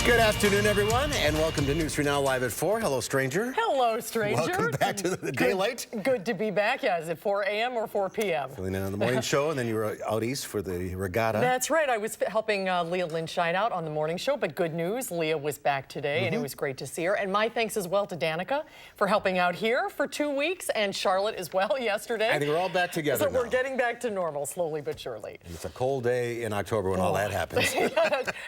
Good afternoon, everyone, and welcome to News 3 Now Live at 4. Hello, stranger. Hello, stranger. Welcome back to the daylight. Good to be back. Yeah, is it 4 a.m. or 4 p.m.? Filling in on the morning show, and then you were out east for the regatta. That's right. I was helping Leah Lynchine out on the morning show, but good news, Leah was back today, and it was great to see her. And my thanks as well to Danica for helping out here for 2 weeks, and Charlotte as well yesterday. I think we're all back together So now. we're getting back to normal, slowly but surely. It's a cold day in October when all that happens.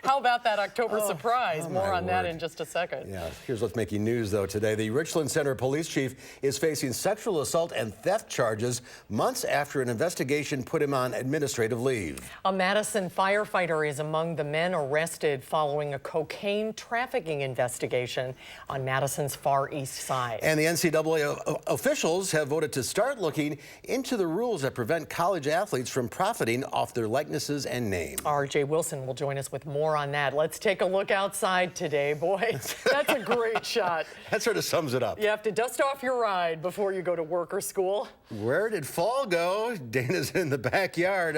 How about that October surprise? More on that in just a second. Yeah, here's what's making news, though, today. The Richland Center police chief is facing sexual assault and theft charges months after an investigation put him on administrative leave. A Madison firefighter is among the men arrested following a cocaine trafficking investigation on Madison's Far East Side. And the NCAA officials have voted to start looking into the rules that prevent college athletes from profiting off their likenesses and names. R.J. Wilson will join us with more on that. Let's take a look outside today. Boy, that's a great shot. That sort of sums it up. You have to dust off your ride before you go to work or school. Where did fall go? Dana's in the backyard.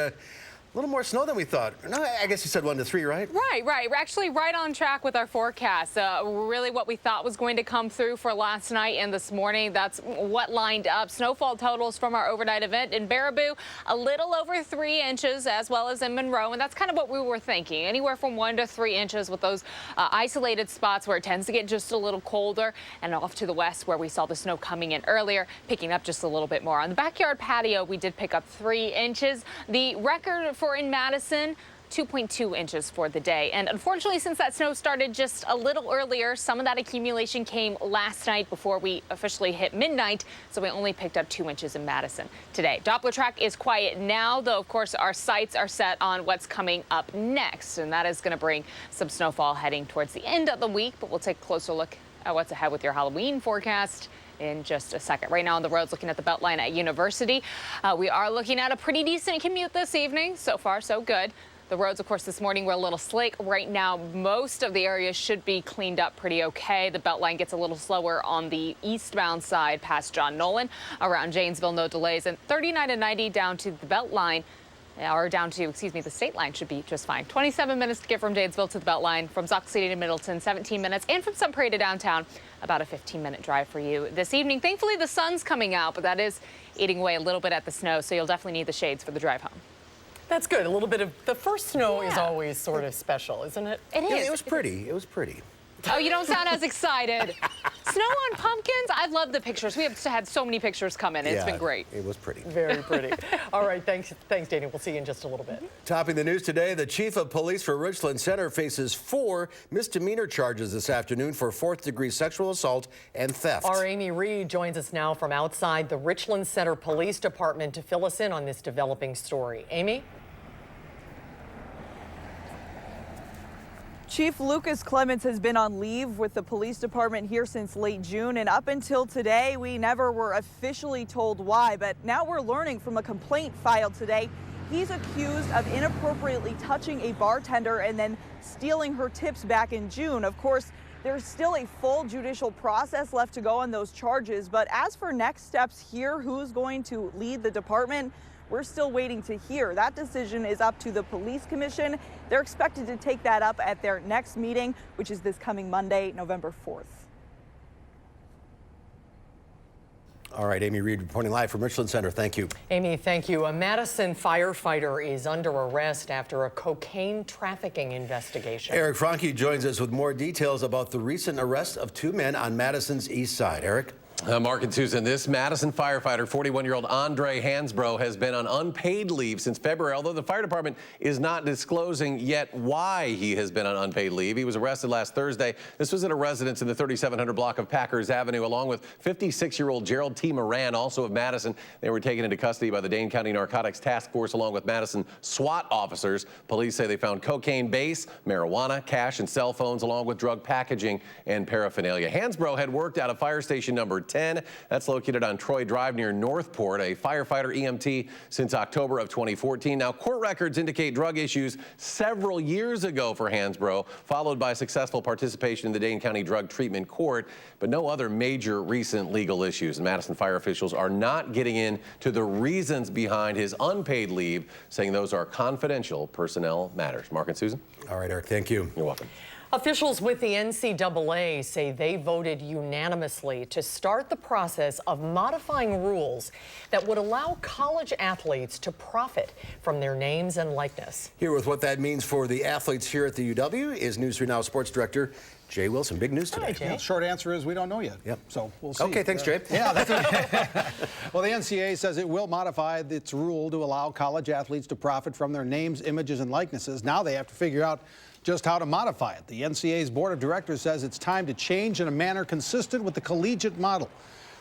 A little more snow than we thought. No, I guess you said 1 to 3, right? Right. We're actually right on track with our forecast. Really what we thought was going to come through for last night and this morning. That's what lined up. Snowfall totals from our overnight event in Baraboo, a little over 3 inches, as well as in Monroe. And that's kind of what we were thinking. Anywhere from 1 to 3 inches with those isolated spots where it tends to get just a little colder, and off to the west where we saw the snow coming in earlier, picking up just a little bit more. On the backyard patio, we did pick up 3 inches. The record for in Madison, 2.2 inches for the day. And unfortunately, since that snow started just a little earlier, some of that accumulation came last night before we officially hit midnight, so we only picked up 2 inches in Madison today. Doppler track is quiet now, though, of course, our sights are set on what's coming up next, and that is going to bring some snowfall heading towards the end of the week, but we'll take a closer look at what's ahead with your Halloween forecast in just a second. Right now on the roads, looking at the Beltline at University, we are looking at a pretty decent commute this evening. So far, so good. The roads, of course, this morning were a little slick. Right now, most of the areas should be cleaned up pretty okay. The Beltline gets a little slower on the eastbound side past John Nolan. Around Janesville, no delays. And 39 and 90 down to the Beltline, or down to, the state line should be just fine. 27 minutes to get from Janesville to the Beltline, from Sauk City to Middleton, 17 minutes, and from Sun Prairie to downtown, about a 15-minute drive for you this evening. Thankfully, the sun's coming out, but that is eating away a little bit at the snow, so you'll definitely need the shades for the drive home. That's good. A little bit of the first snow is always sort of special, isn't it? It is. Yeah, it was pretty. It was pretty. Oh, you don't sound as excited. Snow on pumpkins? I love the pictures. We have had so many pictures come in. It's been great. It was pretty. Very pretty. All right, thanks, Danny. We'll see you in just a little bit. Topping the news today, the chief of police for Richland Center faces 4 misdemeanor charges this afternoon for 4th-degree sexual assault and theft. Our Amy Reed joins us now from outside the Richland Center Police Department to fill us in on this developing story. Amy? Chief Lucas Clements has been on leave with the police department here since late June, and up until today, we never were officially told why, but now we're learning from a complaint filed today. He's accused of inappropriately touching a bartender and then stealing her tips back in June. Of course, there's still a full judicial process left to go on those charges, but as for next steps here, who's going to lead the department, we're still waiting to hear. That decision is up to the police commission. They're expected to take that up at their next meeting, which is this coming Monday, November 4th. All right, Amy Reed reporting live from Richland Center. Thank you. Amy, thank you. A Madison firefighter is under arrest after a cocaine trafficking investigation. Eric Franke joins us with more details about the recent arrest of 2 men on Madison's east side. Eric? Mark and Susan, this Madison firefighter, 41-year-old Andre Hansbrough, has been on unpaid leave since February, although the fire department is not disclosing yet why he has been on unpaid leave. He was arrested last Thursday. This was at a residence in the 3700 block of Packers Avenue, along with 56-year-old Gerald T. Moran, also of Madison. They were taken into custody by the Dane County Narcotics Task Force, along with Madison SWAT officers. Police say they found cocaine base, marijuana, cash, and cell phones, along with drug packaging and paraphernalia. Hansbrough had worked out of fire station number 10. That's located on Troy Drive near Northport, a firefighter EMT since October of 2014. Now, court records indicate drug issues several years ago for Hansbrough, followed by successful participation in the Dane County Drug Treatment Court, but no other major recent legal issues. And Madison fire officials are not getting into the reasons behind his unpaid leave, saying those are confidential personnel matters. Mark and Susan? All right, Eric, thank you. You're welcome. Officials with the NCAA say they voted unanimously to start the process of modifying rules that would allow college athletes to profit from their names and likeness. Here with what that means for the athletes here at the UW is News 3 Now Sports Director Jay Wilson. Big news today. Hi, Jay. Yeah, short answer is we don't know yet. Yep. So we'll see. Okay, thanks, Jay. Yeah, that's okay. Well, the NCAA says it will modify its rule to allow college athletes to profit from their names, images, and likenesses. Now they have to figure out just how to modify it. The NCAA's board of directors says it's time to change in a manner consistent with the collegiate model.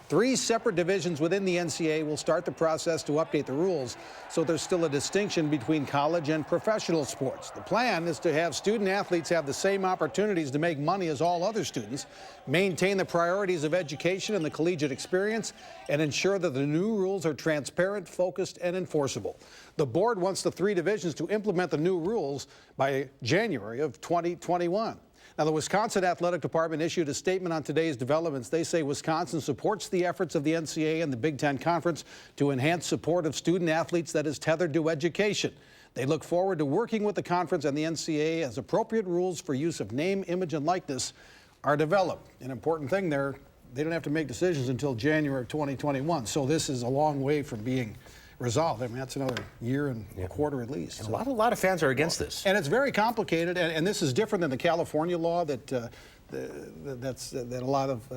3 separate divisions within the NCAA will start the process to update the rules, so there's still a distinction between college and professional sports. The plan is to have student athletes have the same opportunities to make money as all other students, maintain the priorities of education and the collegiate experience, and ensure that the new rules are transparent, focused, and enforceable. The board wants the 3 divisions to implement the new rules by January of 2021. Now, the Wisconsin Athletic Department issued a statement on today's developments. They say Wisconsin supports the efforts of the NCAA and the Big Ten Conference to enhance support of student athletes that is tethered to education. They look forward to working with the conference and the NCAA as appropriate rules for use of name, image, and likeness are developed. An important thing there, they don't have to make decisions until January of 2021. So this is a long way from being resolved. I mean, that's another year and a quarter at least. And a lot of fans are against this. And it's very complicated, and this is different than the California law that a lot of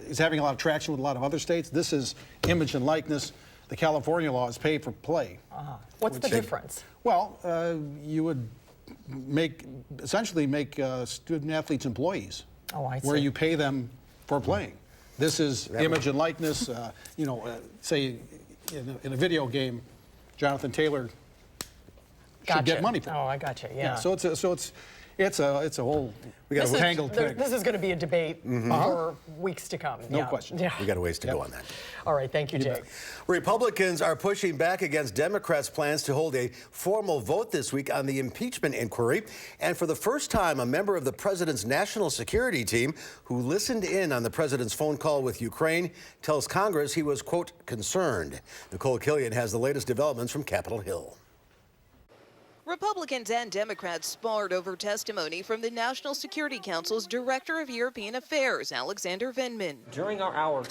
is having a lot of traction with a lot of other states. This is image and likeness. The California law is pay for play. What's the difference? Well, you would essentially make student athletes employees. Oh, I see. Where you pay them for playing. This is image and likeness. Say in a video game, Jonathan Taylor should get money for it. Oh, I gotcha. Yeah. So it's a whole tangled thing. This is going to be a debate for weeks to come. No question. Yeah. We got a ways to go on that. All right. Thank you, Jay. Republicans are pushing back against Democrats' plans to hold a formal vote this week on the impeachment inquiry. And for the first time, a member of the president's national security team who listened in on the president's phone call with Ukraine tells Congress he was, quote, concerned. Nicole Killian has the latest developments from Capitol Hill. Republicans and Democrats sparred over testimony from the National Security Council's Director of European Affairs, Alexander Vindman. During our hour,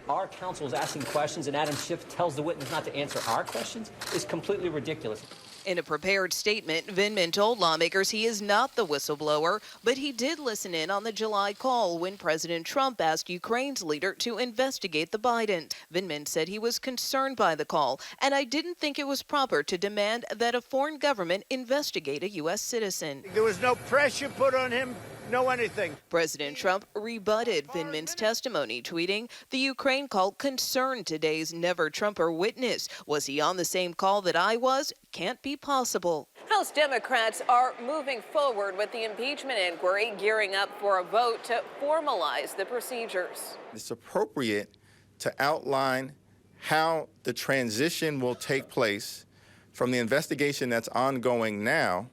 our counsel is asking questions, and Adam Schiff tells the witness not to answer our questions is completely ridiculous. In a prepared statement, Vindman told lawmakers he is not the whistleblower, but he did listen in on the July call when President Trump asked Ukraine's leader to investigate the Bidens. Vindman said he was concerned by the call, and I didn't think it was proper to demand that a foreign government investigate a U.S. citizen. There was no pressure put on him. No anything. President Trump rebutted Vindman's testimony, tweeting, "The Ukraine call concerned today's never-Trumper witness. Was he on the same call that I was? Can't be possible." House Democrats are moving forward with the impeachment inquiry, gearing up for a vote to formalize the procedures. It's appropriate to outline how the transition will take place from the investigation that's ongoing now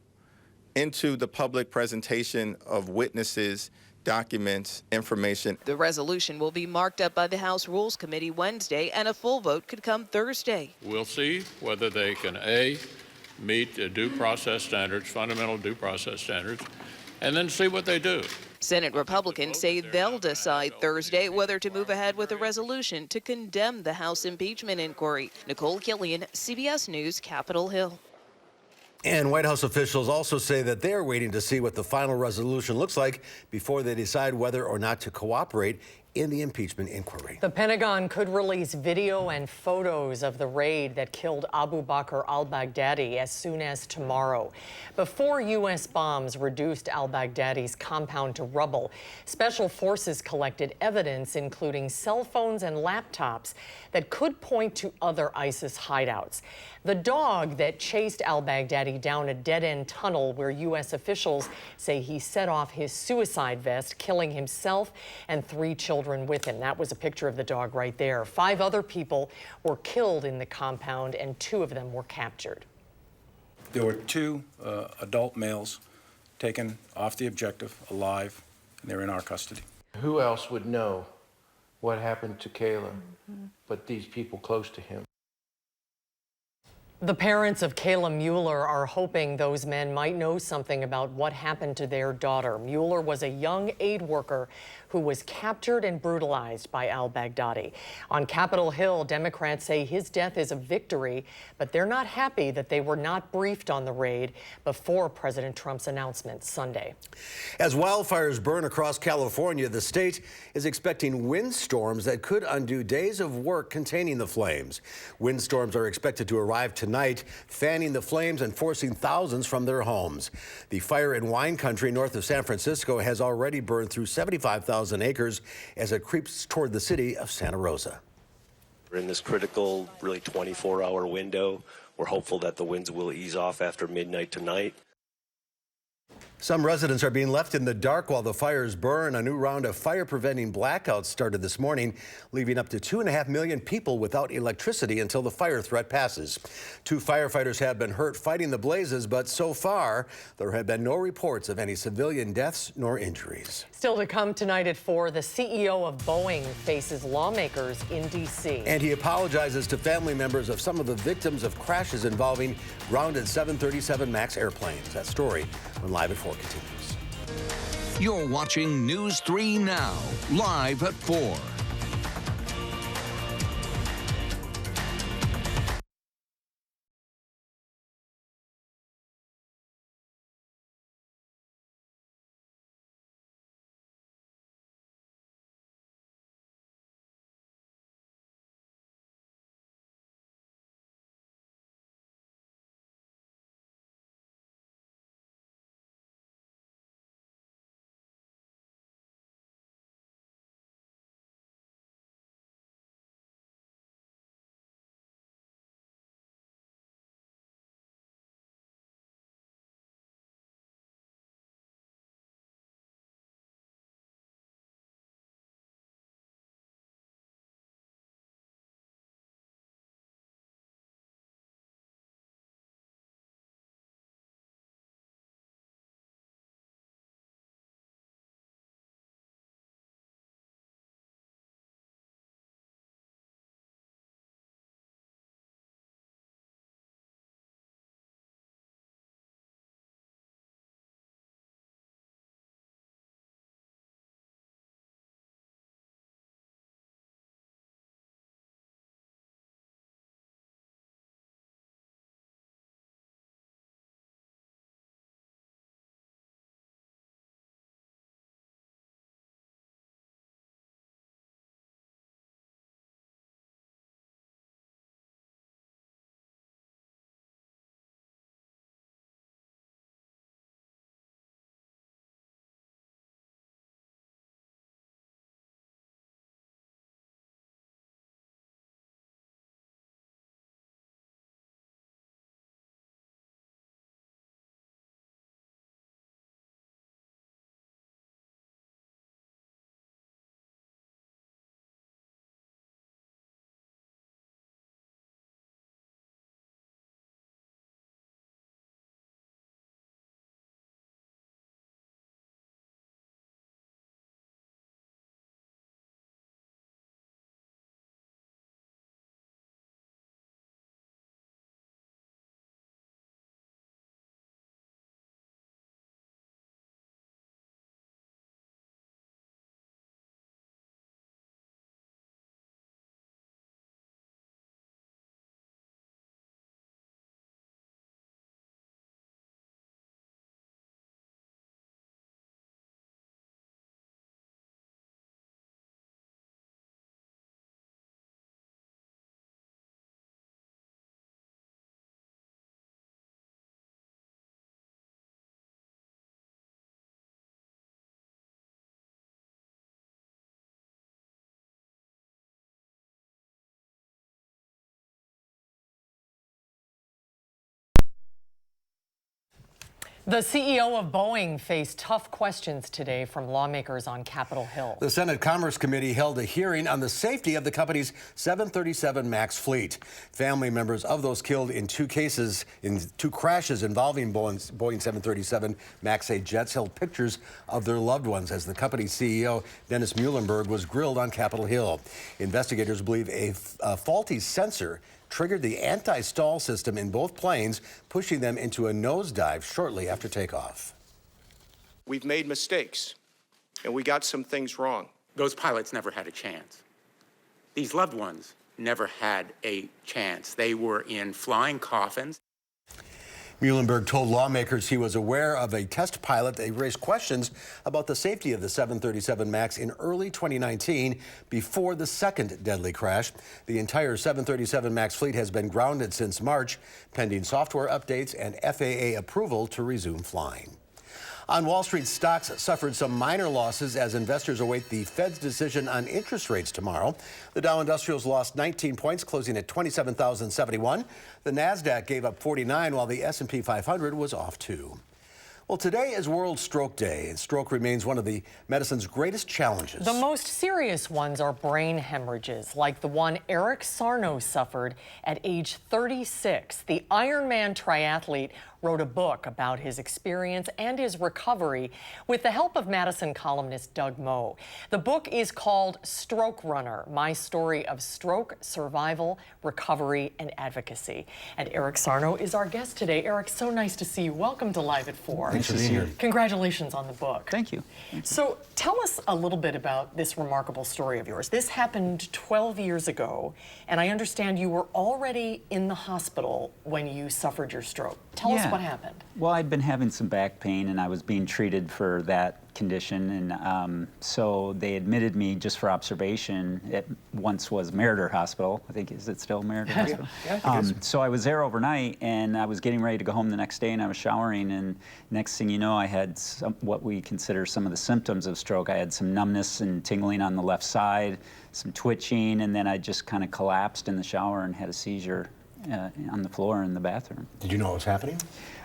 into the public presentation of witnesses, documents, information. The resolution will be marked up by the House Rules Committee Wednesday, and a full vote could come Thursday. We'll see whether they can, A, meet due process standards, fundamental due process standards, and then see what they do. Senate Republicans say they'll decide Thursday whether to move ahead with a resolution to condemn the House impeachment inquiry. Nicole Killian, CBS News, Capitol Hill. And White House officials also say that they're waiting to see what the final resolution looks like before they decide whether or not to cooperate in the impeachment inquiry. The Pentagon could release video and photos of the raid that killed Abu Bakr al-Baghdadi as soon as tomorrow. Before U.S. bombs reduced al-Baghdadi's compound to rubble, special forces collected evidence, including cell phones and laptops, that could point to other ISIS hideouts. The dog that chased al-Baghdadi down a dead-end tunnel where U.S. officials say he set off his suicide vest, killing himself and 3 children with him. That was a picture of the dog right there. 5 other people were killed in the compound, and 2 of them were captured. There were 2 adult males taken off the objective alive, and they're in our custody. Who else would know what happened to Kayla but these people close to him? The parents of Kayla Mueller are hoping those men might know something about what happened to their daughter. Mueller was a young aid worker who was captured and brutalized by al-Baghdadi. On Capitol Hill, Democrats say his death is a victory, but they're not happy that they were not briefed on the raid before President Trump's announcement Sunday. As wildfires burn across California, the state is expecting windstorms that could undo days of work containing the flames. Windstorms are expected to arrive tonight, fanning the flames and forcing thousands from their homes. The fire in wine country north of San Francisco has already burned through 75,000 acres as it creeps toward the city of Santa Rosa. We're in this critical, really 24-hour window. We're hopeful that the winds will ease off after midnight tonight. Some residents are being left in the dark while the fires burn. A new round of fire-preventing blackouts started this morning, leaving up to 2.5 million people without electricity until the fire threat passes. 2 firefighters have been hurt fighting the blazes, but so far there have been no reports of any civilian deaths nor injuries. Still to come tonight at 4, the CEO of Boeing faces lawmakers in D.C. And he apologizes to family members of some of the victims of crashes involving grounded 737 MAX airplanes. That story when Live at 4 continues. You're watching News 3 Now, live at 4. The CEO of Boeing faced tough questions today from lawmakers on Capitol Hill. The Senate Commerce Committee held a hearing on the safety of the company's 737 MAX fleet. Family members of those killed in 2 crashes involving Boeing 737 MAX 8 jets held pictures of their loved ones as the company's CEO, Dennis Muhlenberg, was grilled on Capitol Hill. Investigators believe a faulty sensor triggered the anti-stall system in both planes, pushing them into a nosedive shortly after takeoff. We've made mistakes, and we got some things wrong. Those pilots never had a chance. These loved ones never had a chance. They were in flying coffins. Muhlenberg told lawmakers he was aware of a test pilot. They raised questions about the safety of the 737 MAX in early 2019 before the second deadly crash. The entire 737 MAX fleet has been grounded since March, pending software updates and FAA approval to resume flying. On Wall Street, stocks suffered some minor losses as investors await the Fed's decision on interest rates tomorrow. The Dow Industrials lost 19 points, closing at 27,071. The Nasdaq gave up 49, while the S&P 500 was off 2. Well, today is World Stroke Day, and stroke remains one of the medicine's greatest challenges. The most serious ones are brain hemorrhages, like the one Eric Sarno suffered at age 36. The Ironman triathlete wrote a book about his experience and his recovery with the help of Madison columnist Doug Moe. The book is called Stroke Runner, My Story of Stroke, Survival, Recovery, and Advocacy. And Eric Sarno is our guest today. Eric, so nice to see you. Welcome to Live at 4. Nice to see you. Congratulations on the book. Thank you. So tell us a little bit about this remarkable story of yours. This happened 12 years ago, and I understand you were already in the hospital when you suffered your stroke. Tell us what happened. Well, I'd been having some back pain, and I was being treated for that condition, and so they admitted me just for observation. It once was Meritor Hospital. I think, is it still Meritor Hospital? Yeah, so I was there overnight, and I was getting ready to go home the next day, and I was showering, and next thing you know, I had what we consider some of the symptoms of stroke. I had some numbness and tingling on the left side, some twitching, and then I just kind of collapsed in the shower and had a seizure on the floor in the bathroom. Did you know what was happening?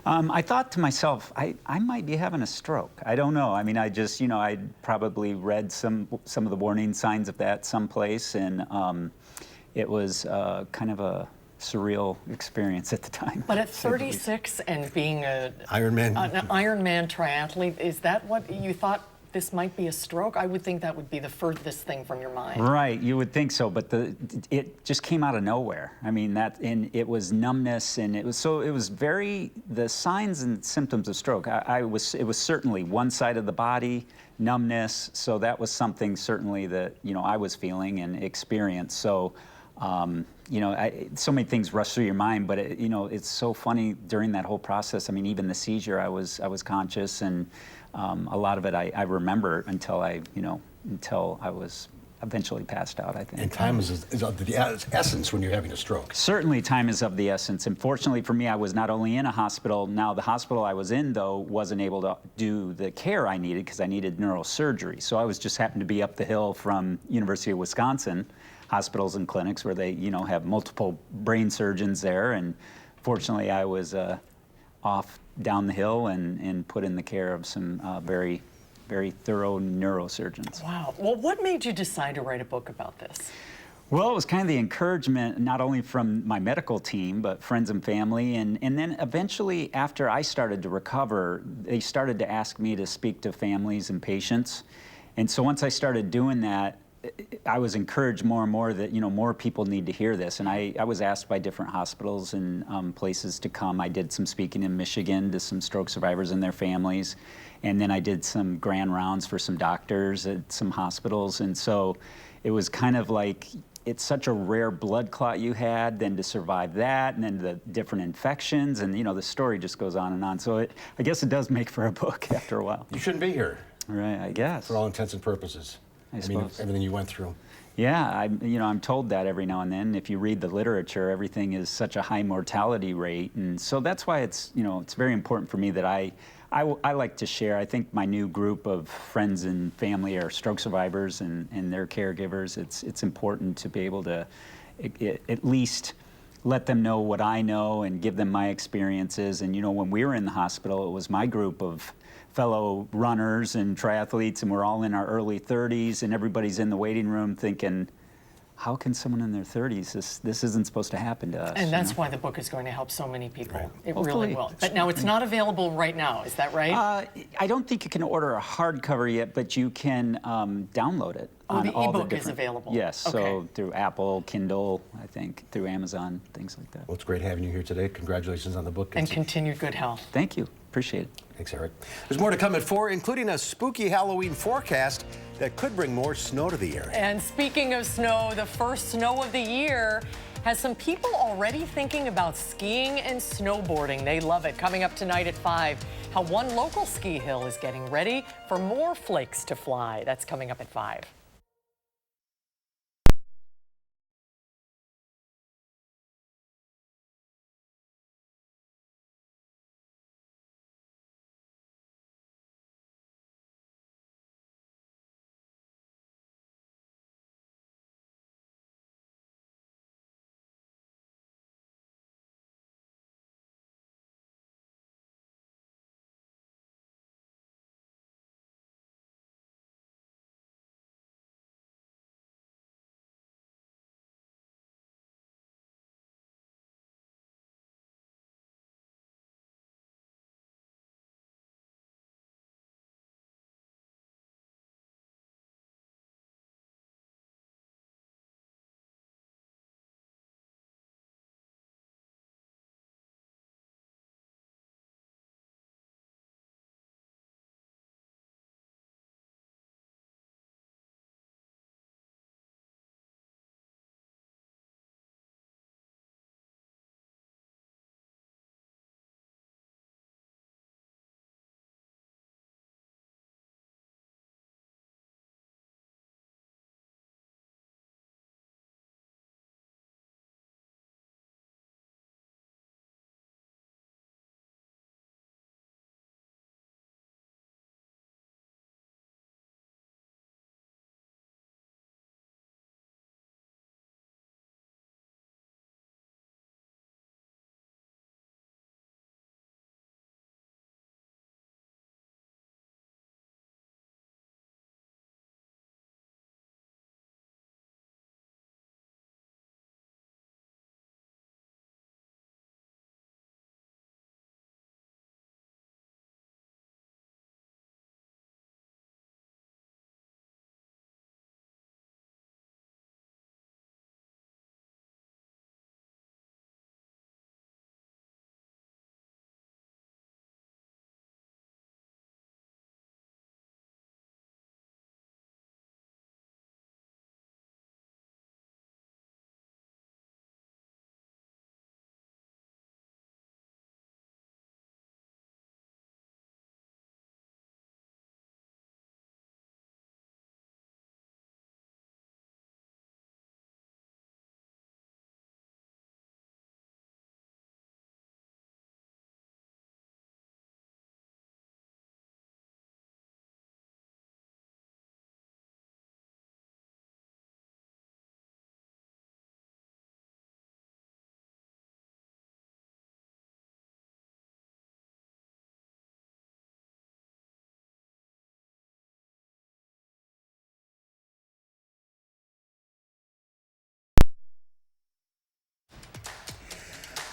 I thought to myself, I might be having a stroke. I don't know. I mean, I just, I'd probably read some of the warning signs of that someplace, and it was kind of a surreal experience at the time. But at 36 and being an Ironman triathlete, is that what you thought? This might be a stroke? I would think that would be the furthest thing from your mind. Right, you would think so, but it just came out of nowhere. I mean, and it was numbness, and it was very, the signs and symptoms of stroke. It was certainly one side of the body, numbness, so that was something certainly that, I was feeling and experienced. So, so many things rush through your mind, but it's so funny during that whole process. I mean, even the seizure, I was conscious, and a lot of it I remember until I was eventually passed out, I think. And time is of the essence when you're having a stroke. Certainly time is of the essence. And fortunately for me, I was not only in a hospital. Now, the hospital I was in, though, wasn't able to do the care I needed because I needed neurosurgery. So I was just happened to be up the hill from University of Wisconsin hospitals and clinics where they, have multiple brain surgeons there. And fortunately, I was off down the hill and put in the care of some very, very thorough neurosurgeons. Wow. Well, what made you decide to write a book about this? Well, it was kind of the encouragement, not only from my medical team, but friends and family. And then eventually, after I started to recover, they started to ask me to speak to families and patients. And so once I started doing that, I was encouraged more and more that, more people need to hear this. And I was asked by different hospitals and places to come. I did some speaking in Michigan to some stroke survivors and their families. And then I did some grand rounds for some doctors at some hospitals. And so it was kind of like, it's such a rare blood clot you had, then to survive that, and then the different infections, and the story just goes on and on. So I guess it does make for a book after a while. You shouldn't be here. Right, I guess. For all intents and purposes. I mean, everything you went through. Yeah, I'm told that every now and then. If you read the literature, everything is such a high mortality rate, and so that's why it's very important for me that I like to share. I think my new group of friends and family are stroke survivors and their caregivers. It's important to be able to at least let them know what I know and give them my experiences. And when we were in the hospital, it was my group of fellow runners and triathletes, and we're all in our early 30s, and everybody's in the waiting room thinking, how can someone in their 30s, this isn't supposed to happen to us? And that's why the book is going to help so many people. Right. It really will. But now it's not available right now, is that right? I don't think you can order a hardcover yet, but you can download it. on the all the ebook is different. available. Yes, Okay. so through Apple, Kindle, I think, through Amazon, things like that. Well, it's great having you here today. Congratulations on the book. And continued good health. Thank you. Appreciate it. Thanks, Eric. There's more to come at 4, including a spooky Halloween forecast that could bring more snow to the area. And speaking of snow, the first snow of the year has some people already thinking about skiing and snowboarding. They love it. Coming up tonight at 5, how one local ski hill is getting ready for more flakes to fly. That's coming up at 5.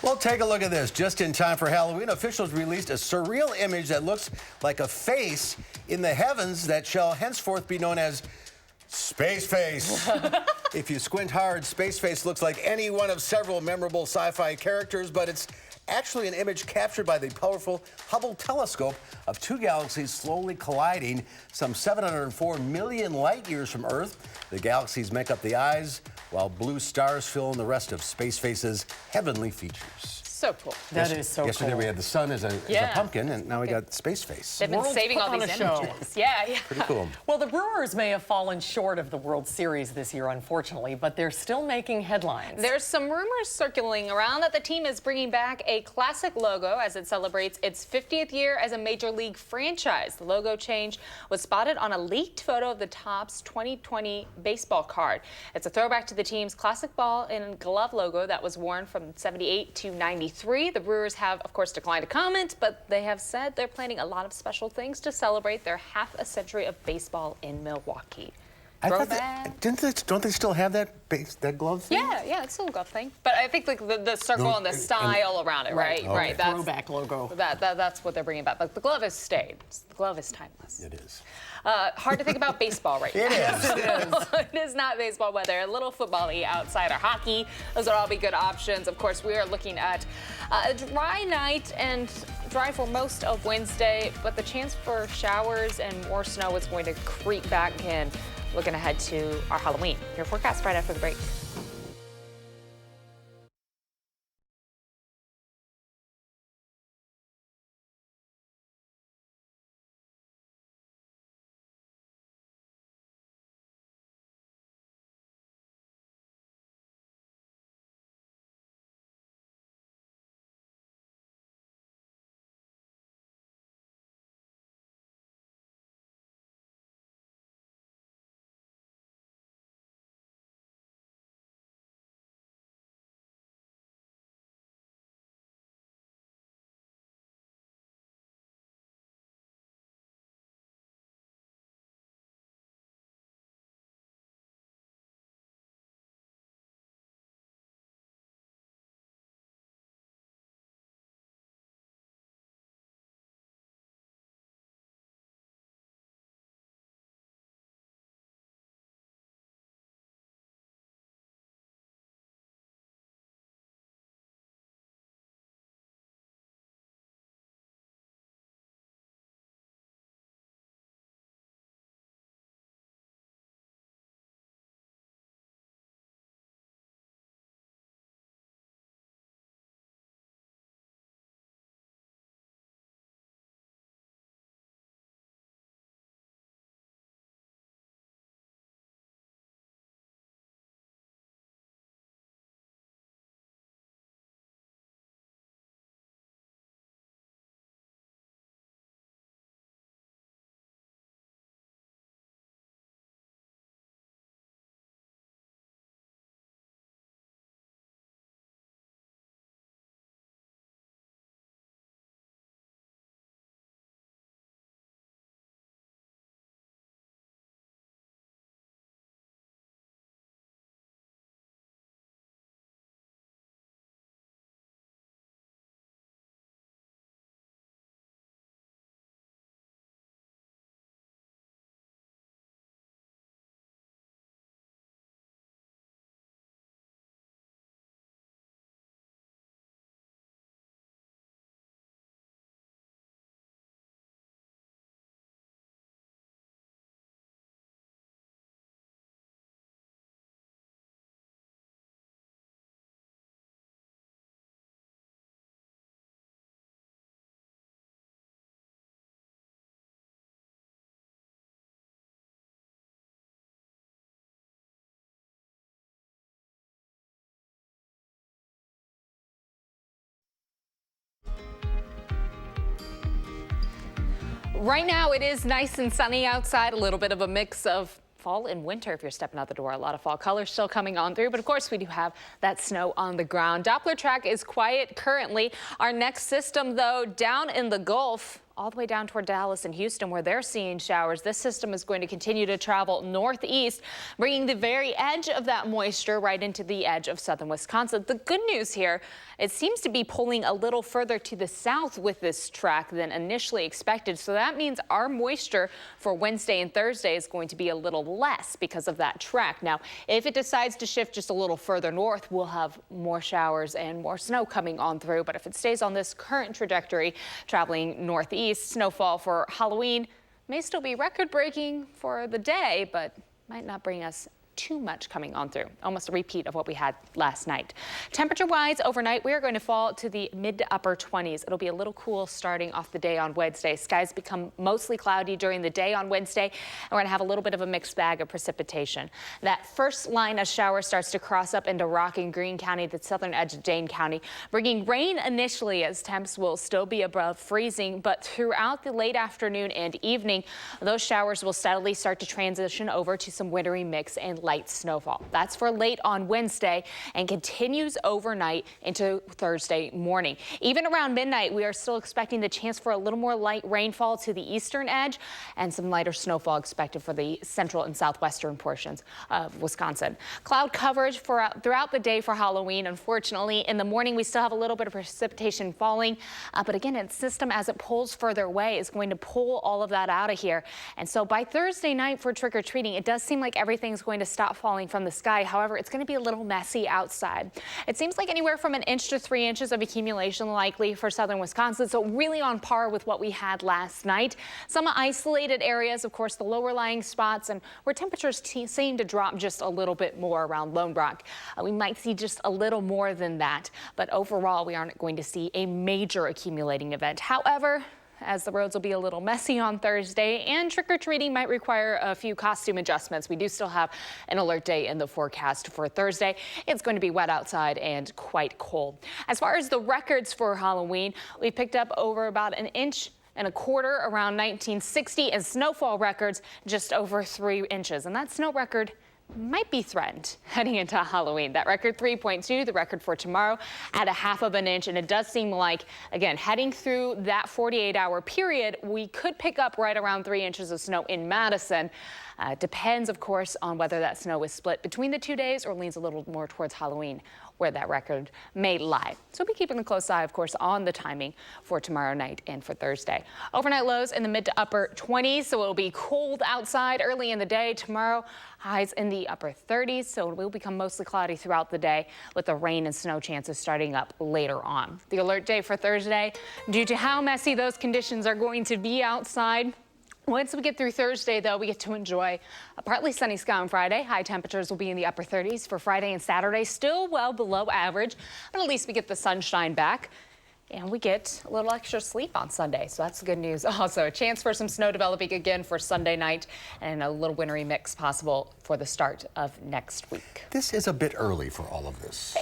Well, take a look at this. Just in time for Halloween, officials released a surreal image that looks like a face in the heavens that shall henceforth be known as Space Face. If you squint hard, Space Face looks like any one of several memorable sci-fi characters, but it's actually an image captured by the powerful Hubble telescope of two galaxies slowly colliding some 704 million light years from Earth. The galaxies make up the eyes, while blue stars fill in the rest of Space Face's heavenly features. So cool. That is so Yesterday cool. we had the sun as a pumpkin, and now we got Space Face. They've been World's saving put all on these a show. images. Yeah. Pretty cool. Well, the Brewers may have fallen short of the World Series this year, unfortunately, but they're still making headlines. There's some rumors circulating around that the team is bringing back a classic logo as it celebrates its 50th year as a Major League franchise. The logo change was spotted on a leaked photo of the Topps 2020 baseball card. It's a throwback to the team's classic ball and glove logo that was worn from 78 to 93. The Brewers have, of course, declined to comment, but they have said they're planning a lot of special things to celebrate their half a century of baseball in Milwaukee. throwback. Don't they still have that glove thing? Yeah, it's still a glove thing. But I think like the circle and the style around it, right? Okay. Right. That's throwback logo. That's what they're bringing back. But the glove has stayed. The glove is timeless. It is. Hard to think about baseball right now. It is. It is not baseball weather. A little football-y outside or hockey. Those would all be good options. Of course, we are looking at a dry night and dry for most of Wednesday, but the chance for showers and more snow is going to creep back in. Looking ahead to our Halloween. Your forecast right after the break. Right now, it is nice and sunny outside, a little bit of a mix of fall and winter if you're stepping out the door. A lot of fall colors still coming on through, but of course we do have that snow on the ground. Doppler track is quiet currently. Our next system, though, down in the Gulf, all the way down toward Dallas and Houston, where they're seeing showers. This system is going to continue to travel northeast, bringing the very edge of that moisture right into the edge of southern Wisconsin. The good news here, it seems to be pulling a little further to the south with this track than initially expected. So that means our moisture for Wednesday and Thursday is going to be a little less because of that track. Now, if it decides to shift just a little further north, we'll have more showers and more snow coming on through. But if it stays on this current trajectory, traveling northeast, snowfall for Halloween may still be record-breaking for the day, but might not bring us too much coming on through. Almost a repeat of what we had last night. Temperature-wise, overnight, we are going to fall to the mid to upper 20s. It'll be a little cool starting off the day on Wednesday. Skies become mostly cloudy during the day on Wednesday, and we're going to have a little bit of a mixed bag of precipitation. That first line of showers starts to cross up into Rock and Greene County, the southern edge of Dane County, bringing rain initially as temps will still be above freezing, but throughout the late afternoon and evening, those showers will steadily start to transition over to some wintry mix and light snowfall. That's for late on Wednesday and continues overnight into Thursday morning. Even around midnight, we are still expecting the chance for a little more light rainfall to the eastern edge and some lighter snowfall expected for the central and southwestern portions of Wisconsin. Cloud coverage throughout the day for Halloween. Unfortunately, in the morning, we still have a little bit of precipitation falling, but again, its system as it pulls further away is going to pull all of that out of here. And so by Thursday night for trick-or-treating, it does seem like everything's going to stop falling from the sky. However, it's going to be a little messy outside. It seems like anywhere from 1 inch to 3 inches of accumulation likely for southern Wisconsin, so really on par with what we had last night. Some isolated areas, of course, the lower lying spots and where temperatures seem to drop just a little bit more around Lone Rock. We might see just a little more than that, but overall we aren't going to see a major accumulating event. However, as the roads will be a little messy on Thursday and trick-or-treating might require a few costume adjustments. We do still have an alert day in the forecast for Thursday. It's going to be wet outside and quite cold. As far as the records for Halloween, we picked up over about 1.25 inches around 1960 and snowfall records just over 3 inches. And that snow record might be threatened heading into Halloween. That record 3.2, the record for tomorrow at 1/2 inch. And it does seem like, again, heading through that 48-hour period, we could pick up right around 3 inches of snow in Madison. Depends, of course, on whether that snow is split between the 2 days or leans a little more towards Halloween, where that record may lie. So we'll be keeping a close eye, of course, on the timing for tomorrow night and for Thursday. Overnight lows in the mid to upper 20s, so it'll be cold outside early in the day. Tomorrow, highs in the upper 30s, so it will become mostly cloudy throughout the day with the rain and snow chances starting up later on. The alert day for Thursday, due to how messy those conditions are going to be outside. Once we get through Thursday, though, we get to enjoy a partly sunny sky on Friday. High temperatures will be in the upper 30s for Friday and Saturday, still well below average, but at least we get the sunshine back. And we get a little extra sleep on Sunday, so that's good news. Also, a chance for some snow developing again for Sunday night and a little wintry mix possible for the start of next week. This is a bit early for all of this.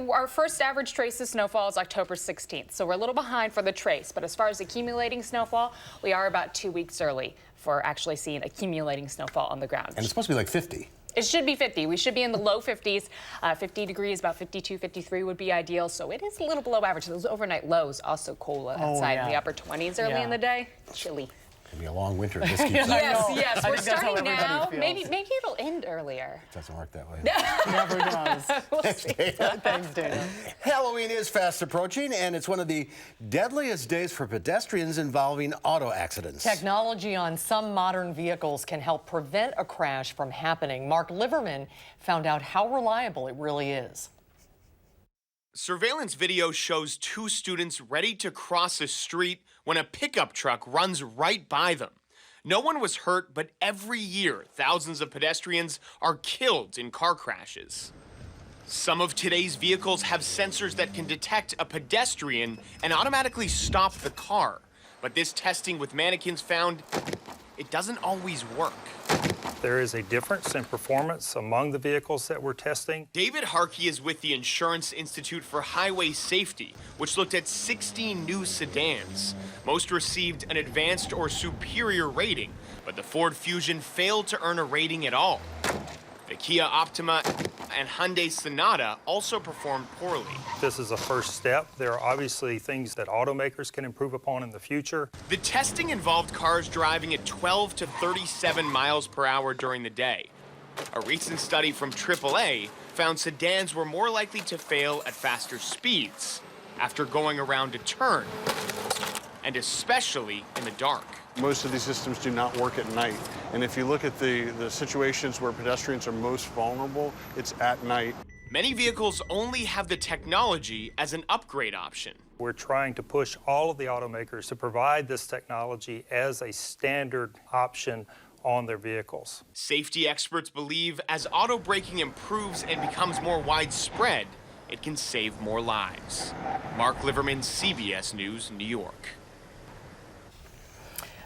Our first average trace of snowfall is October 16th, so we're a little behind for the trace. But as far as accumulating snowfall, we are about 2 weeks early for actually seeing accumulating snowfall on the ground. And it's supposed to be like 50. It should be 50. We should be in the low 50s. 50 degrees, about 52, 53 would be ideal. So it is a little below average. Those overnight lows also cool outside in the upper 20s early in the day. Chilly. It'll be a long winter. This keeps Yes. We're starting now. Maybe it'll end earlier. It doesn't work that way. Never does. Thanks, Dana. Thanks, Dana. Halloween is fast approaching, and it's one of the deadliest days for pedestrians involving auto accidents. Technology on some modern vehicles can help prevent a crash from happening. Mark Liverman found out how reliable it really is. Surveillance video shows 2 students ready to cross a street when a pickup truck runs right by them. No one was hurt, but every year, thousands of pedestrians are killed in car crashes. Some of today's vehicles have sensors that can detect a pedestrian and automatically stop the car. But this testing with mannequins found it doesn't always work. There is a difference in performance among the vehicles that we're testing. David Harkey is with the Insurance Institute for Highway Safety, which looked at 16 new sedans. Most received an advanced or superior rating, but the Ford Fusion failed to earn a rating at all. The Kia Optima and Hyundai Sonata also performed poorly. This is a first step. There are obviously things that automakers can improve upon in the future. The testing involved cars driving at 12 to 37 miles per hour during the day. A recent study from AAA found sedans were more likely to fail at faster speeds after going around a turn, and especially in the dark. Most of these systems do not work at night. And if you look at the situations where pedestrians are most vulnerable, it's at night. Many vehicles only have the technology as an upgrade option. We're trying to push all of the automakers to provide this technology as a standard option on their vehicles. Safety experts believe as auto braking improves and becomes more widespread, it can save more lives. Mark Liverman, CBS News, New York.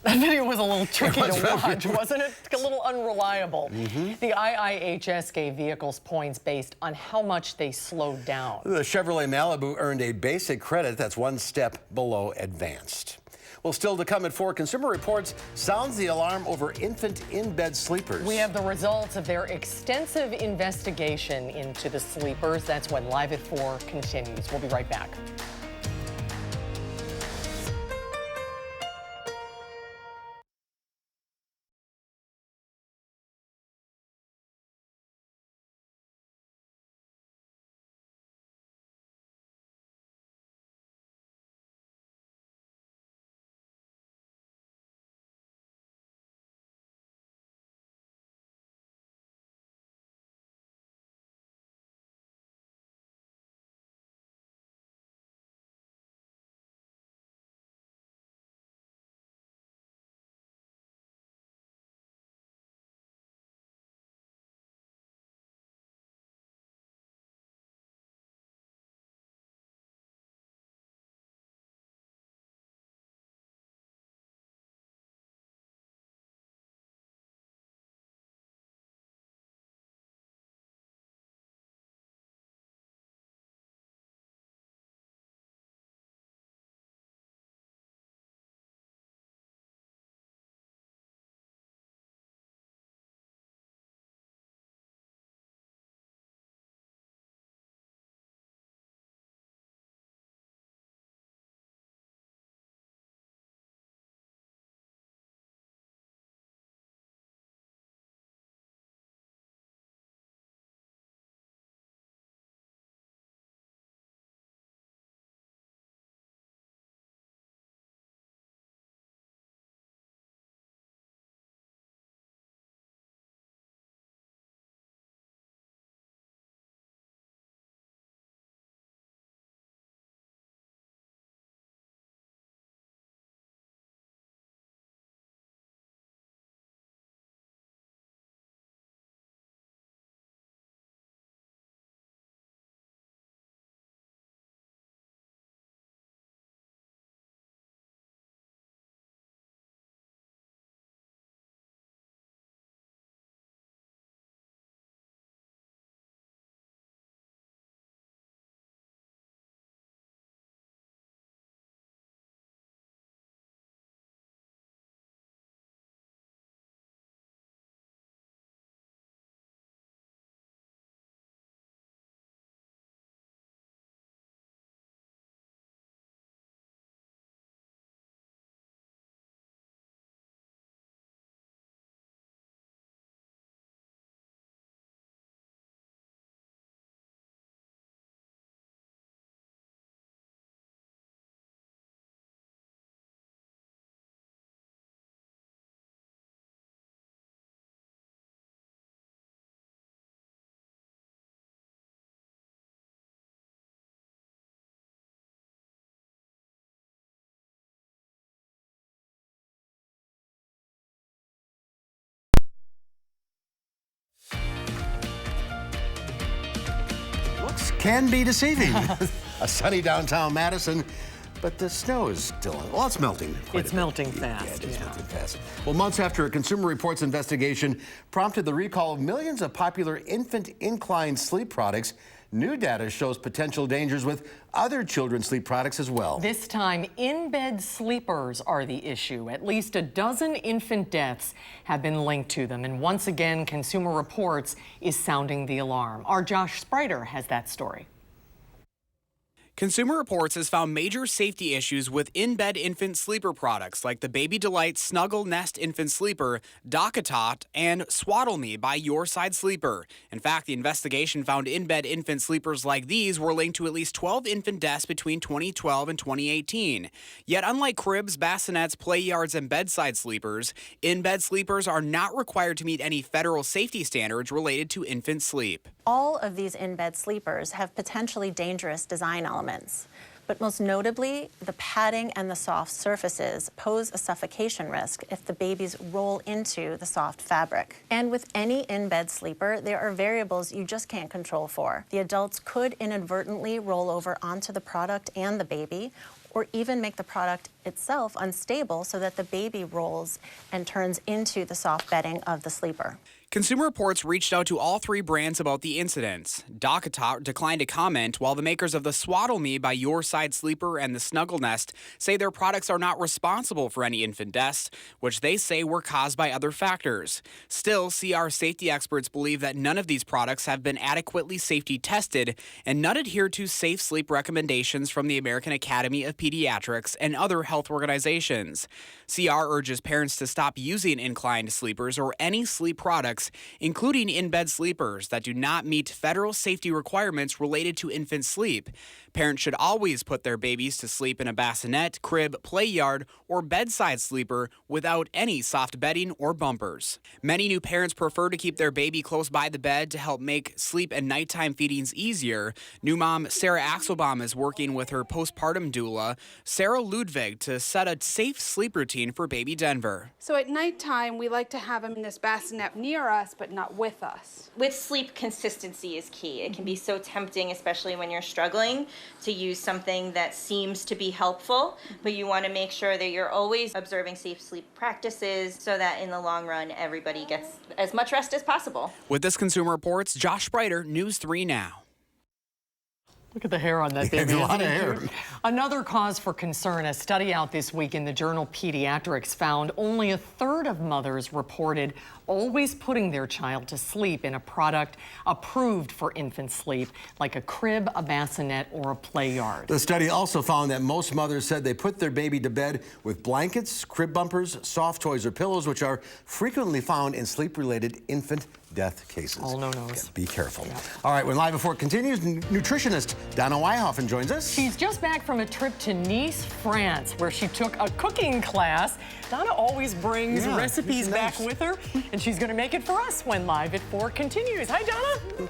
That video was a little tricky to watch, wasn't it? A little unreliable. The IIHS gave vehicles points based on how much they slowed down. The Chevrolet Malibu earned a basic credit that's 1 step below advanced. Well, still to come at 4, Consumer Reports sounds the alarm over infant in-bed sleepers. We have the results of their extensive investigation into the sleepers. That's when Live at 4 continues. We'll be right back. Can be deceiving. A sunny downtown Madison, but the snow is still, well, it's melting. It's melting fast. Yeah, it is melting fast. Well, months after a Consumer Reports investigation prompted the recall of millions of popular infant inclined sleep products, new data shows potential dangers with other children's sleep products as well. This time, in-bed sleepers are the issue. At least a dozen infant deaths have been linked to them. And once again, Consumer Reports is sounding the alarm. Our Josh Spreiter has that story. Consumer Reports has found major safety issues with in-bed infant sleeper products like the Baby Delight Snuggle Nest Infant Sleeper, Docatot, and Swaddle Me by Your Side Sleeper. In fact, the investigation found in-bed infant sleepers like these were linked to at least 12 infant deaths between 2012 and 2018. Yet unlike cribs, bassinets, play yards, and bedside sleepers, in-bed sleepers are not required to meet any federal safety standards related to infant sleep. All of these in-bed sleepers have potentially dangerous design elements, but most notably, the padding and the soft surfaces pose a suffocation risk if the babies roll into the soft fabric. And with any in-bed sleeper, there are variables you just can't control for. The adults could inadvertently roll over onto the product and the baby, or even make the product itself unstable so that the baby rolls and turns into the soft bedding of the sleeper. Consumer Reports reached out to all three brands about the incidents. Docatot declined to comment, while the makers of the Swaddle Me by Your Side Sleeper and the Snuggle Nest say their products are not responsible for any infant deaths, which they say were caused by other factors. Still, CR safety experts believe that none of these products have been adequately safety tested and none adhere to safe sleep recommendations from the American Academy of Pediatrics and other health organizations. CR urges parents to stop using inclined sleepers or any sleep products, including in-bed sleepers that do not meet federal safety requirements related to infant sleep. Parents should always put their babies to sleep in a bassinet, crib, play yard, or bedside sleeper without any soft bedding or bumpers. Many new parents prefer to keep their baby close by the bed to help make sleep and nighttime feedings easier. New mom Sarah Axelbaum is working with her postpartum doula, Sarah Ludwig, to set a safe sleep routine for baby Denver. So at nighttime, we like to have him in this bassinet near us, but not with us. With sleep, consistency is key. It can be so tempting, especially when you're struggling, to use something that seems to be helpful, but you want to make sure that you're always observing safe sleep practices so that in the long run, everybody gets as much rest as possible. With this Consumer Reports, Josh Spreiter, News 3 Now. Look at the hair on that baby. A lot of hair. Another cause for concern. A study out this week in the journal Pediatrics found only a third of mothers reported always putting their child to sleep in a product approved for infant sleep, like a crib, a bassinet, or a play yard. The study also found that most mothers said they put their baby to bed with blankets, crib bumpers, soft toys, or pillows, which are frequently found in sleep-related infant death cases. All no-nos. Be careful. Yeah. All right, when Live Before it continues, nutritionist Donna Weihofen joins us. She's just back from a trip to Nice, France, where she took a cooking class. Donna always brings recipes back with her, and she's going to make it for us when Live at 4 continues. Hi, Donna.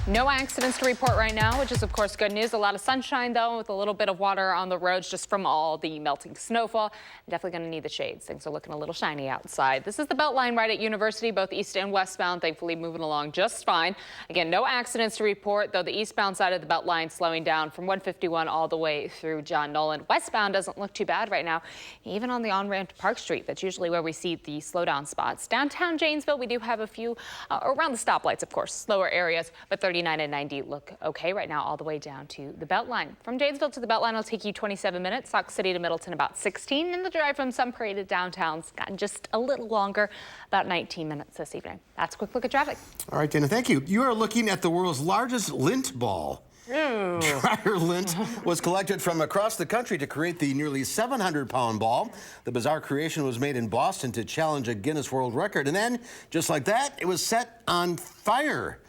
No accidents to report right now, which is of course good news. A lot of sunshine though, with a little bit of water on the roads just from all the melting snowfall. Definitely going to need the shades. Things are looking a little shiny outside. This is the Beltline right at University, both east and westbound, thankfully moving along just fine. Again, no accidents to report, though the eastbound side of the Beltline slowing down from 151 all the way through John Nolan. Westbound doesn't look too bad right now, even on the on-ramp to Park Street. That's usually where we see the slowdown spots. Downtown Janesville, we do have a few around the stoplights, of course, slower areas, but 39 and 90 look okay right now all the way down to the Beltline. From Janesville to the Beltline will take you 27 minutes. Sauk City to Middleton about 16. And the drive from Sun Prairie to downtown's gotten just a little longer, about 19 minutes this evening. That's a quick look at traffic. All right, Dana, thank you. You are looking at the world's largest lint ball. Ooh. Dryer lint was collected from across the country to create the nearly 700-pound ball. The bizarre creation was made in Boston to challenge a Guinness World Record. And then, just like that, it was set on fire.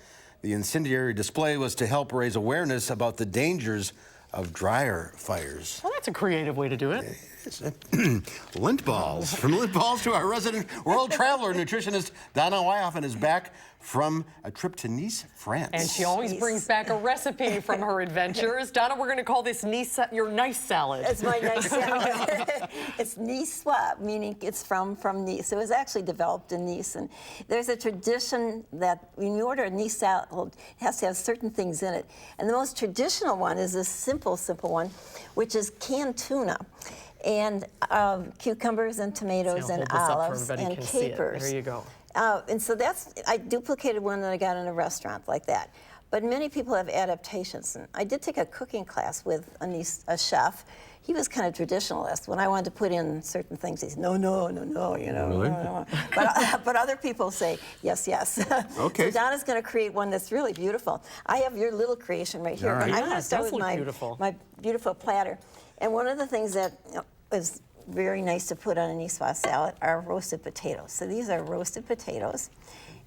The incendiary display was to help raise awareness about the dangers of dryer fires. Well, that's a creative way to do it. Lint balls. From lint balls to our resident world traveler, nutritionist Donna Wyhoffen is back from a trip to Nice, France. And she always brings back a recipe from her adventures. Donna, we're going to call this your nice salad. It's my nice salad. It's Niçois, meaning it's from Nice. It was actually developed in Nice. And there's a tradition that when you order a Nice salad, it has to have certain things in it. And the most traditional one is this simple one, which is canned tuna. And cucumbers and tomatoes and olives and capers. There you go. And so I duplicated one that I got in a restaurant like that. But many people have adaptations. And I did take a cooking class with a chef. He was kind of traditionalist. When I wanted to put in certain things, he said, no, you know. Really? No. But other people say, yes. Okay. So Donna's going to create one that's really beautiful. I have your little creation right here. All right. But I want to start with my beautiful platter. And one of the things that is very nice to put on a Niçois salad are roasted potatoes. So these are roasted potatoes.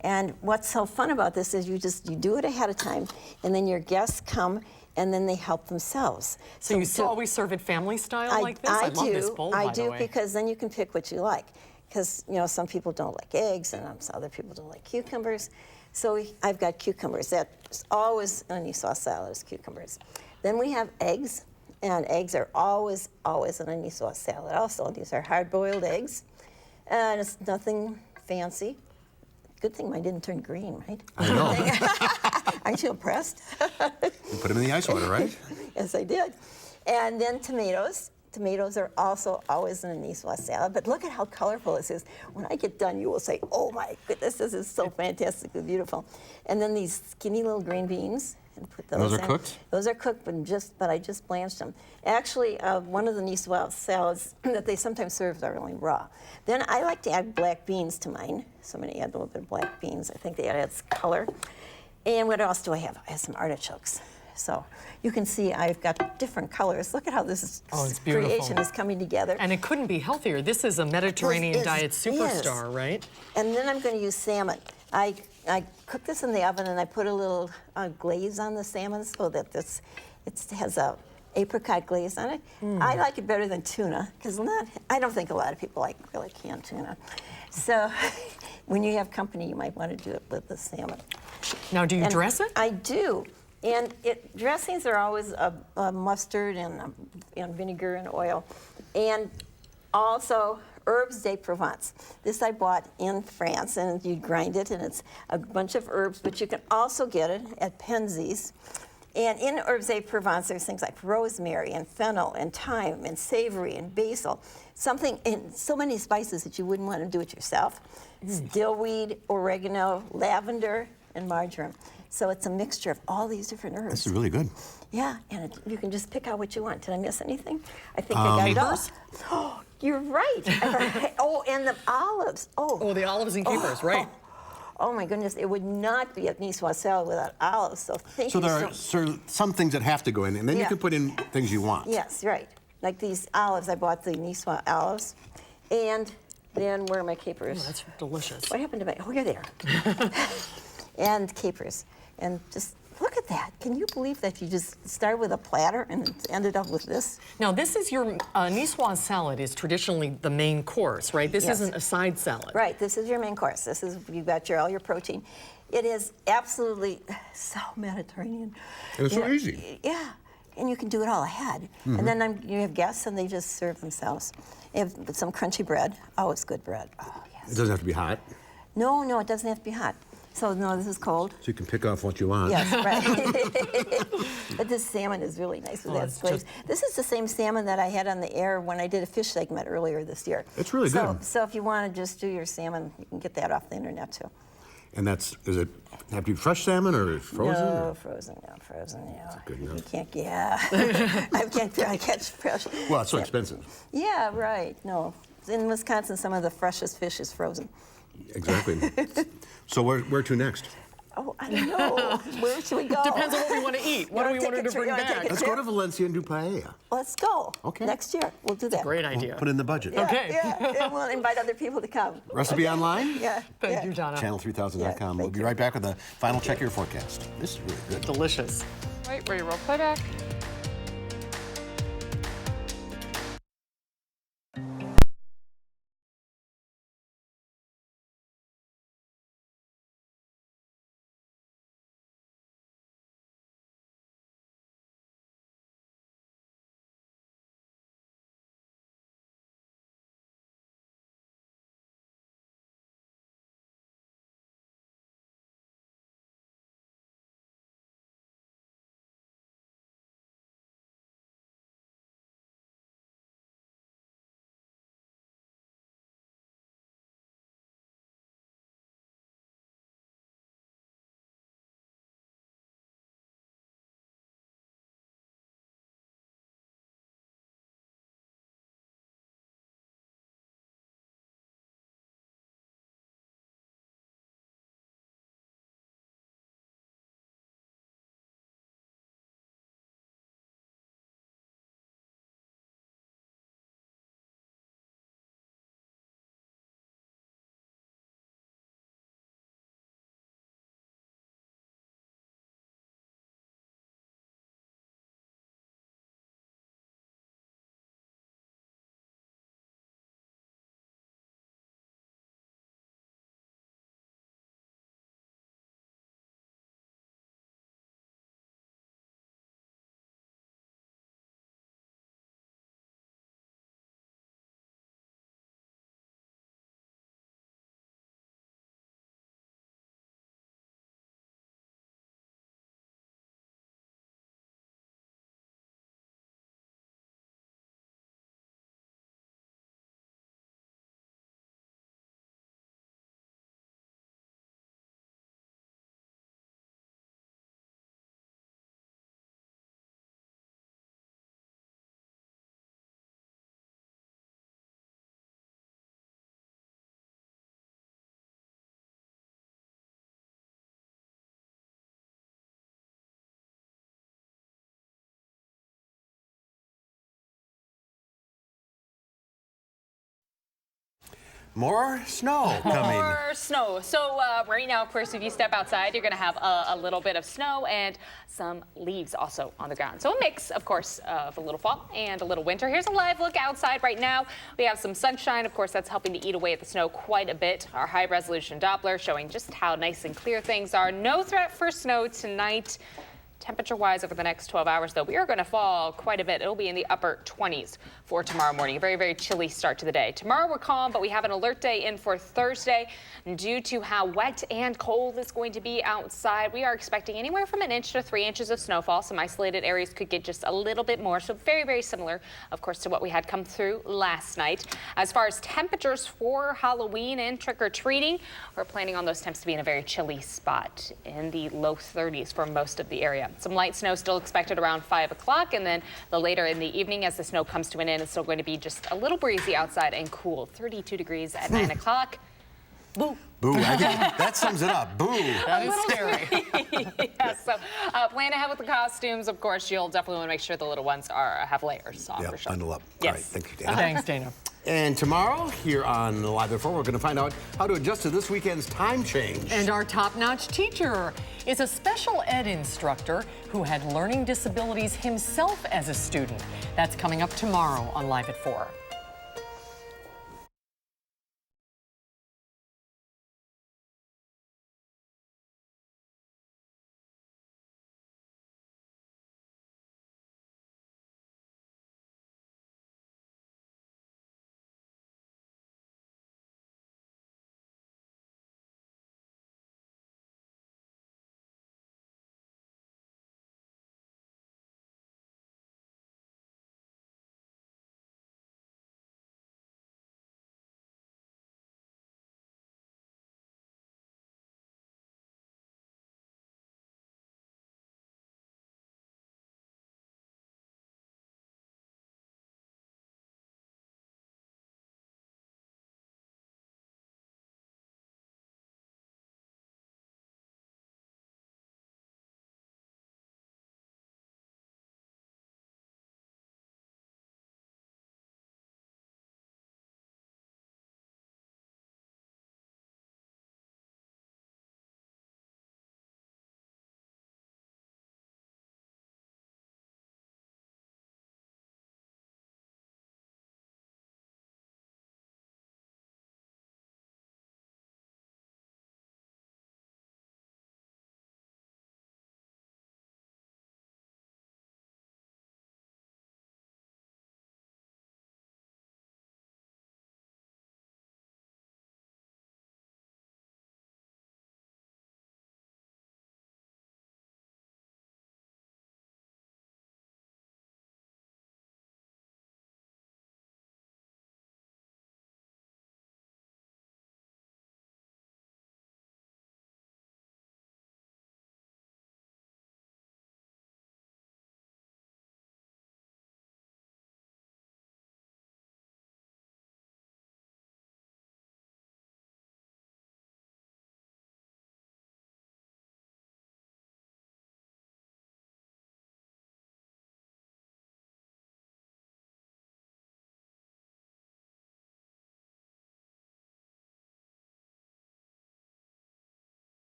And what's so fun about this is you do it ahead of time, and then your guests come, and then they help themselves. So you always serve it family style like this? I love this bowl, by the way. Because then you can pick what you like. Because, some people don't like eggs, and other people don't like cucumbers. So I've got cucumbers. That's always on a Niçois salad is cucumbers. Then we have eggs. And eggs are always in a Niçois salad. Also, these are hard-boiled eggs, and it's nothing fancy. Good thing mine didn't turn green, right? I know. Aren't you impressed? You put them in the ice water, right? Yes, I did. And then tomatoes. Tomatoes are also always in a Niçois salad. But look at how colorful this is. When I get done, you will say, "Oh my goodness, this is so fantastically beautiful." And then these skinny little green beans. And put those are cooked? Those are cooked, but I just blanched them. Actually, one of the Niçois salads that they sometimes serve are only raw. Then I like to add black beans to mine. So I'm going to add a little bit of black beans. I think that adds color. And what else do I have? I have some artichokes. So you can see I've got different colors. Look at how this creation is coming together. And it couldn't be healthier. This is a Mediterranean diet superstar, right? And then I'm going to use salmon. I cook this in the oven, and I put a little glaze on the salmon so that it has a apricot glaze on it. I like it better than tuna because I don't think a lot of people like really canned tuna. So when you have company, you might want to do it with the salmon. Now, do you dress it? I do. And dressings are always mustard and vinegar and oil. And also herbes de Provence. This I bought in France, and you grind it, and it's a bunch of herbs, but you can also get it at Penzeys. And in herbes de Provence, there's things like rosemary and fennel and thyme and savory and basil. And so many spices that you wouldn't want to do it yourself. Stillweed, oregano, lavender, and marjoram. So it's a mixture of all these different herbs. This is really good. Yeah, and you can just pick out what you want. Did I miss anything? I think I got it all. Oh, you're right. Oh, and the olives. Oh, the olives and capers, right. Oh my goodness, it would not be a Niçois salad without olives. So thank you. So there are some things that have to go in, and then you can put in things you want. Yes, right. Like these olives, I bought the Niçois olives, and then where are my capers? Oh, that's delicious. What happened to my? Oh, you're there. And capers, and just look at that. Can you believe that you just started with a platter and ended up with this? Now, this is your Niçois salad is traditionally the main course, right? This isn't a side salad. Right. This is your main course. You've got all your protein. It is absolutely so Mediterranean. And it's so easy. Yeah, and you can do it all ahead. And then you have guests, and they just serve themselves. You have some crunchy bread. Oh, it's good bread. Oh, yes. It doesn't have to be hot, No, no, it doesn't have to be hot. So, no, this is cold. so you can pick off what you want. Yes, right. But this salmon is really nice with that glaze. This is the same salmon that I had on the air when I did a fish segment earlier this year. It's really good. So if you want to just do your salmon, you can get that off the internet too. And does it have to be fresh salmon or frozen? No, or? frozen, yeah. Good enough. You can't, I catch fresh. Well, it's so expensive. Yeah, right, no. In Wisconsin, some of the freshest fish is frozen. Exactly. So where to next? Oh, I don't know. Where should we go? Depends on what we want to eat. What do we want to bring back? Let's go to Valencia and do paella. Let's go. Okay. Next year, we'll do that. Great idea. Put it in the budget. Yeah, Okay. Yeah, and we'll invite other people to come. Recipe online? Yeah. Thank you, Donna. Channel3000.com. We'll be right back with the final check your forecast. This is really good. Delicious. Wait, ready, roll playback. More snow coming. More snow. So right now, of course, if you step outside, you're going to have a little bit of snow and some leaves also on the ground. So a mix, of course, of a little fall and a little winter. Here's a live look outside right now. We have some sunshine. Of course, that's helping to eat away at the snow quite a bit. Our high-resolution Doppler showing just how nice and clear things are. No threat for snow tonight. Temperature-wise, over the next 12 hours, though, we are going to fall quite a bit. It'll be in the upper 20s for tomorrow morning. A very, very chilly start to the day. Tomorrow, we're calm, but we have an alert day in for Thursday. Due to how wet and cold it's going to be outside, we are expecting anywhere from 1 inch to 3 inches of snowfall. Some isolated areas could get just a little bit more, so very, very similar, of course, to what we had come through last night. As far as temperatures for Halloween and trick-or-treating, we're planning on those temps to be in a very chilly spot in the low 30s for most of the area. Some light snow still expected around 5 o'clock, and then later in the evening as the snow comes to an end, it's still going to be just a little breezy outside and cool. 32 degrees at 9 o'clock. Boo. Boo. I think that sums it up. Boo. That is scary. Yeah, so plan ahead with the costumes. Of course, you'll definitely want to make sure the little ones have layers on for sure. Bundle up. Yes. All right. Thank you, Dana. Thanks, Dana. And tomorrow, here on Live at 4, we're going to find out how to adjust to this weekend's time change. And our top-notch teacher is a special ed instructor who had learning disabilities himself as a student. That's coming up tomorrow on Live at 4.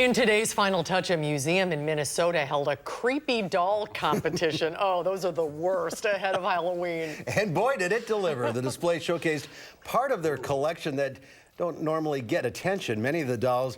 In today's Final Touch, a museum in Minnesota held a creepy doll competition. Oh, those are the worst ahead of Halloween. And boy, did it deliver. The display showcased part of their collection that don't normally get attention. Many of the dolls